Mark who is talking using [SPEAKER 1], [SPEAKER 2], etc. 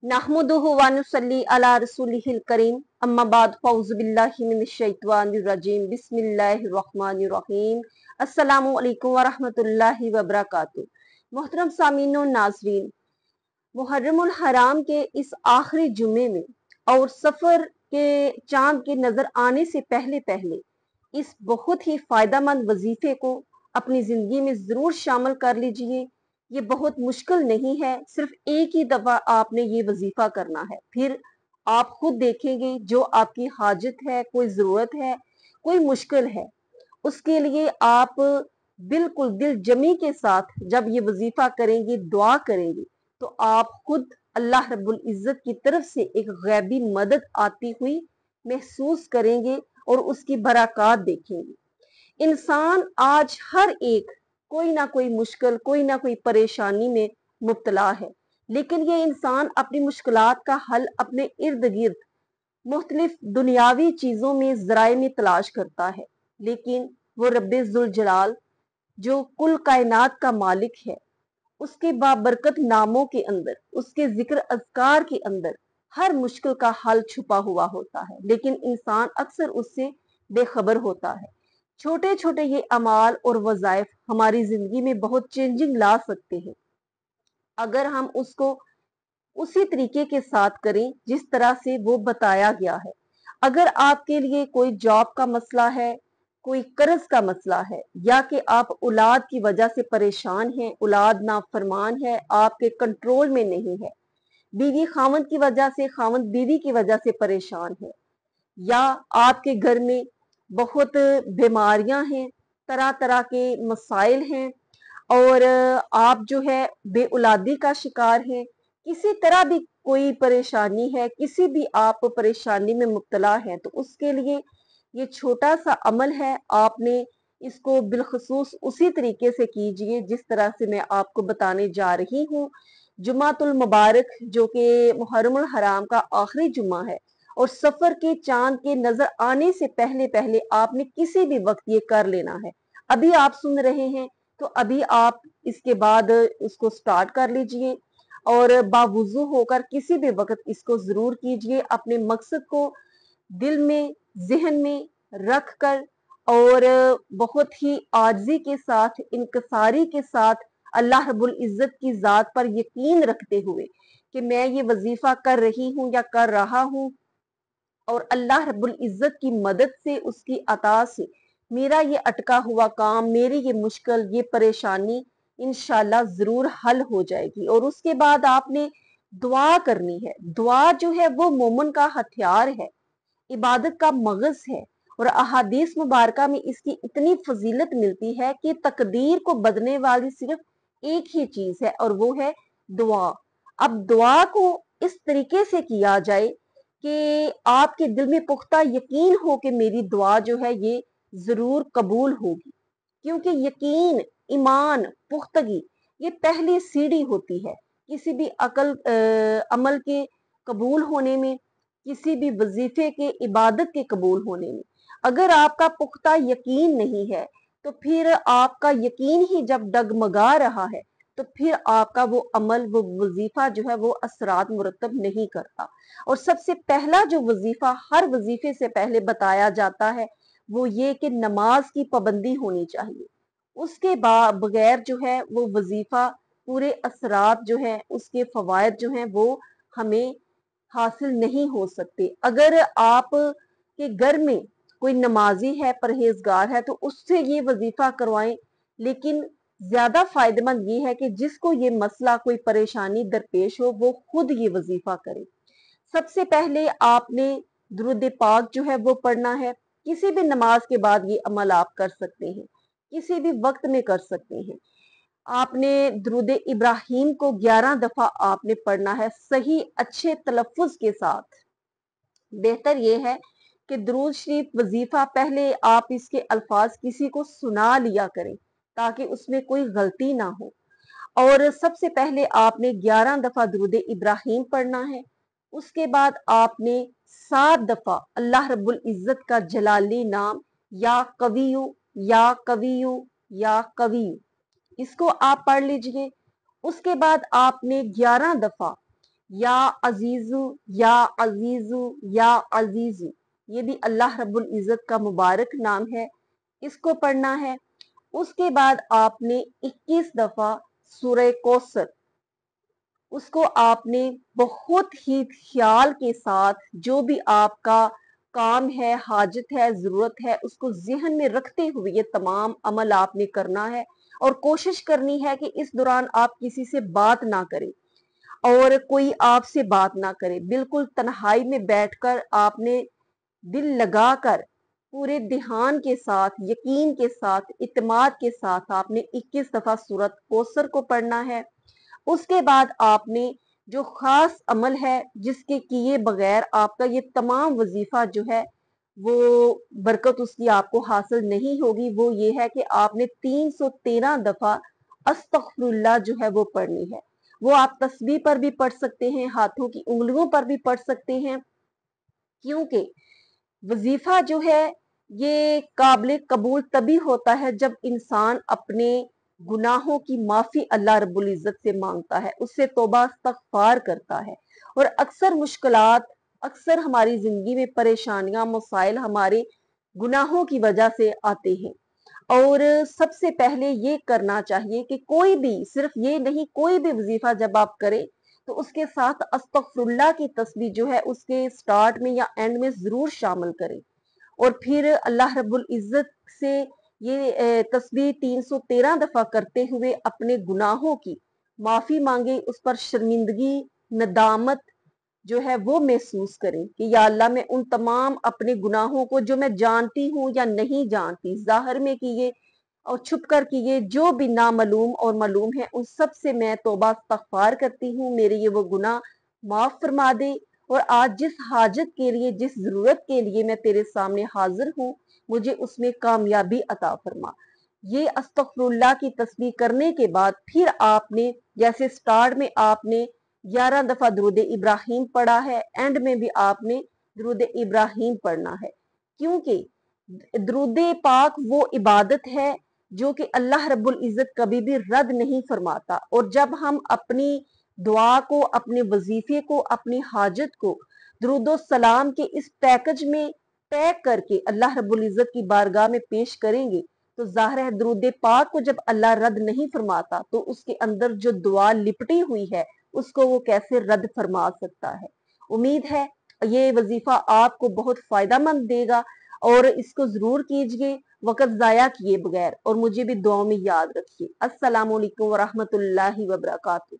[SPEAKER 1] नहमुदुहु व नुसल्ली अला रसूलिहिल करीम अम्मा बाद फौज़ु बिल्लाहि मिनश शैतानिर रजीम बिस्मिल्लाहिर रहमानिर रहीम अस्सलामु अलैकुम व रहमतुल्लाहि व बरकातुहू। मोहतरम सामीन और नाज़रीन, मुहर्रमुल हराम के इस आखिरी जुमे में और सफर के चांद के नजर आने से पहले पहले इस बहुत ही फायदेमंद वजीफे को अपनी जिंदगी में जरूर शामिल कर लीजिए। ये बहुत मुश्किल नहीं है, सिर्फ एक ही दफा आपने ये वजीफा करना है, फिर आप खुद देखेंगे जो आपकी हाजत है, कोई जरूरत है, कोई मुश्किल है, उसके लिए आप बिल्कुल दिल जमी के साथ जब ये वजीफा करेंगे, दुआ करेंगे, तो आप खुद अल्लाह रब्बुल इज्जत की तरफ से एक गैबी मदद आती हुई महसूस करेंगे और उसकी बरकत देखेंगे। इंसान आज हर एक कोई ना कोई मुश्किल, कोई ना कोई परेशानी में मुब्तला है, लेकिन ये इंसान अपनी मुश्किलात का हल अपने इर्द गिर्द मुख्तलिफ दुनियावी चीजों में, जराए में तलाश करता है। लेकिन वो रब्बे जुल जलाल जो कुल कायनात का मालिक है, उसके बाबरकत नामों के अंदर, उसके जिक्र अज़कार के अंदर हर मुश्किल का हल छुपा हुआ होता है, लेकिन इंसान अक्सर उससे बेखबर होता है। छोटे छोटे ये अमाल और वज़ाइफ हमारी जिंदगी में बहुत चेंजिंग ला सकते हैं अगर हम उसको उसी तरीके के साथ करें जिस तरह से वो बताया गया है। अगर आपके लिए कोई जॉब का मसला है, कोई कर्ज का मसला है, या कि आप औलाद की वजह से परेशान हैं, औलाद नाफरमान है, आपके कंट्रोल में नहीं है, बीवी खावंद की वजह से, खावंद बीवी की वजह से परेशान है, या आपके घर में बहुत बीमारियां हैं, तरह तरह के मसाइल हैं, और आप जो है बे औलादी का शिकार हैं, किसी तरह भी कोई परेशानी है, किसी भी आप परेशानी में मुब्तला हैं, तो उसके लिए ये छोटा सा अमल है। आपने इसको बिलखसूस उसी तरीके से कीजिए जिस तरह से मैं आपको बताने जा रही हूँ। जुमातुल मुबारक, जो कि मुहर्रमुल हराम का आखिरी जुमा है, और सफर के चांद के नजर आने से पहले पहले आपने किसी भी वक्त ये कर लेना है। अभी आप सुन रहे हैं तो अभी आप इसके बाद उसको स्टार्ट कर लीजिए और बावुजू होकर किसी भी वक्त इसको जरूर कीजिए। अपने मकसद को दिल में, जहन में रख कर और बहुत ही आजिज़ी के साथ, इनकसारी के साथ, अल्लाह रब्बुल इज्जत की जात पर यकीन रखते हुए कि मैं ये वजीफा कर रही हूँ या कर रहा हूँ, और अल्लाह रब्बुल इज्जत की मदद से, उसकी अता से मेरा ये अटका हुआ काम, मेरी ये मुश्किल, ये परेशानी इंशाल्लाह जरूर हल हो जाएगी। और उसके बाद आपने दुआ करनी है। दुआ जो है वो मोमिन का हथियार है, इबादत का मगज है, और अहादीस मुबारका में इसकी इतनी फजीलत मिलती है कि तकदीर को बदलने वाली सिर्फ एक ही चीज है, और वो है दुआ। अब दुआ को इस तरीके से किया जाए कि आपके दिल में पुख्ता यकीन हो कि मेरी दुआ जो है ये जरूर कबूल होगी, क्योंकि यकीन, ईमान, पुख्तगी ये पहली सीढ़ी होती है किसी भी अमल के कबूल होने में, किसी भी वजीफे के, इबादत के कबूल होने में। अगर आपका पुख्ता यकीन नहीं है तो फिर आपका यकीन ही जब डगमगा रहा है तो फिर आपका वो अमल, वो वजीफा जो है वो असरात मुरतब नहीं करता। और सबसे पहला जो वजीफा हर वजीफे से पहले बताया जाता है वो ये कि नमाज की पाबंदी होनी चाहिए। उसके बगैर जो है वो वजीफा, पूरे असरात जो है, उसके फवायद जो हैं वो हमें हासिल नहीं हो सकते। अगर आप के घर में कोई नमाजी है, परहेजगार है, तो उससे ये वजीफा करवाएं। लेकिन ज्यादा फायदेमंद ये है कि जिसको ये मसला, कोई परेशानी दरपेश हो, वो खुद ये वजीफा करे। सबसे पहले आपने दुरूद पाक जो है वो पढ़ना है। किसी भी नमाज के बाद ये अमल आप कर सकते हैं, किसी भी वक्त में कर सकते हैं। आपने दुरूद इब्राहिम को 11 दफा आपने पढ़ना है, सही अच्छे तलफ्फुज के साथ। बेहतर यह है कि दुरूद शरीफ वजीफा पहले आप इसके अल्फाज किसी को सुना लिया करें ताकि उसमें कोई गलती ना हो। और सबसे पहले आपने 11 दफा दुरूद इब्राहिम पढ़ना है। उसके बाद आपने 7 दफा अल्लाह रब्बुल इज्जत का जलाली नाम, या कवियु, या कवियु, या कवियु, इसको आप पढ़ लीजिए। उसके बाद आपने 11 दफा या अजीजू, या अजीजू, या अजीजू, ये भी अल्लाह रब्बुल इज्जत का मुबारक नाम है, इसको पढ़ना है। उसके बाद आपने 21 दफा सूरह कौसर, उसको आपने बहुत ही ख्याल के साथ, जो भी आपका काम है, हाजत है, जरूरत है, उसको जहन में रखते हुए ये तमाम अमल आपने करना है। और कोशिश करनी है कि इस दौरान आप किसी से बात ना करें और कोई आपसे बात ना करे। बिल्कुल तन्हाई में बैठकर आपने दिल लगाकर, पूरे ध्यान के साथ, यकीन के साथ, इत्मीनान के साथ आपने 21 दफा सूरत कौसर को पढ़ना है। उसके बाद आपने जो खास अमल है, जिसके किए बगैर आपका ये तमाम वजीफा जो है वो बरकत उसकी आपको हासिल नहीं होगी, वो ये है कि आपने 313 दफा अस्तगफिरुल्लाह जो है वो पढ़नी है। वो आप तस्बीह पर भी पढ़ सकते हैं, हाथों की उंगलियों पर भी पढ़ सकते हैं, क्योंकि वजीफा जो है ये काबिल कबूल तभी होता है जब इंसान अपने गुनाहों की माफी अल्लाह रब्बुल इज्जत से मांगता है, उससे तौबा इस्तगफार करता है। और अक्सर मुश्किलात, अक्सर हमारी जिंदगी में परेशानियां, मसाइल हमारे गुनाहों की वजह से आते हैं। और सबसे पहले ये करना चाहिए कि कोई भी, सिर्फ ये नहीं, कोई भी वजीफा जब आप करें तो उसके साथ अस्तगफिरुल्लाह की तस्बीह जो है उसके स्टार्ट में या एंड में जरूर शामिल करें। और फिर अल्लाह रब्बुल इज्जत से ये तस्बीह 313 दफा करते हुए अपने गुनाहों की माफी मांगे, उस पर शर्मिंदगी, नदामत जो है वो महसूस करें कि या अल्लाह, मैं उन तमाम अपने गुनाहों को, जो मैं जानती हूँ या नहीं जानती, जाहिर में किए और छुप कर किए, जो भी नामालूम और मालूम है, उन सब से मैं तौबा इस्तगफार करती हूँ, मेरे ये वो गुनाह माफ फरमा दे। और आज जिस हाजत के लिए, जिस जरूरत के लिए मैं तेरे सामने हाजिर हूँ, मुझे उसमें कामयाबी अता फरमा। ये अस्तगफिरुल्लाह की तस्बीह करने के बाद फिर आपने, जैसे स्टार्ट में आपने 11 दफा दुरूद इब्राहिम पढ़ा है, एंड में भी आपने दुरूद इब्राहिम पढ़ना है, क्योंकि दुरूद पाक वो इबादत है जो कि अल्लाह रब्बुल इज्जत कभी भी रद्द नहीं फरमाता। और जब हम अपनी दुआ को, अपने वजीफे को, अपनी हाजत को दुरूदो सलाम के इस पैकेज में पैक करके अल्लाह रब्बुल इज्जत की बारगाह में पेश करेंगे, तो जाहिर है दुरूद पाक को जब अल्लाह रद्द नहीं फरमाता तो उसके अंदर जो दुआ लिपटी हुई है उसको वो कैसे रद्द फरमा सकता है। उम्मीद है ये वजीफा आपको बहुत फायदामंद देगा और इसको जरूर कीजिए, वक़्त ज़ाया किए बगैर, और मुझे भी दुआओं में याद रखिए। अस्सलामु अलैकुम व रहमतुल्लाहि व बरकातुहू।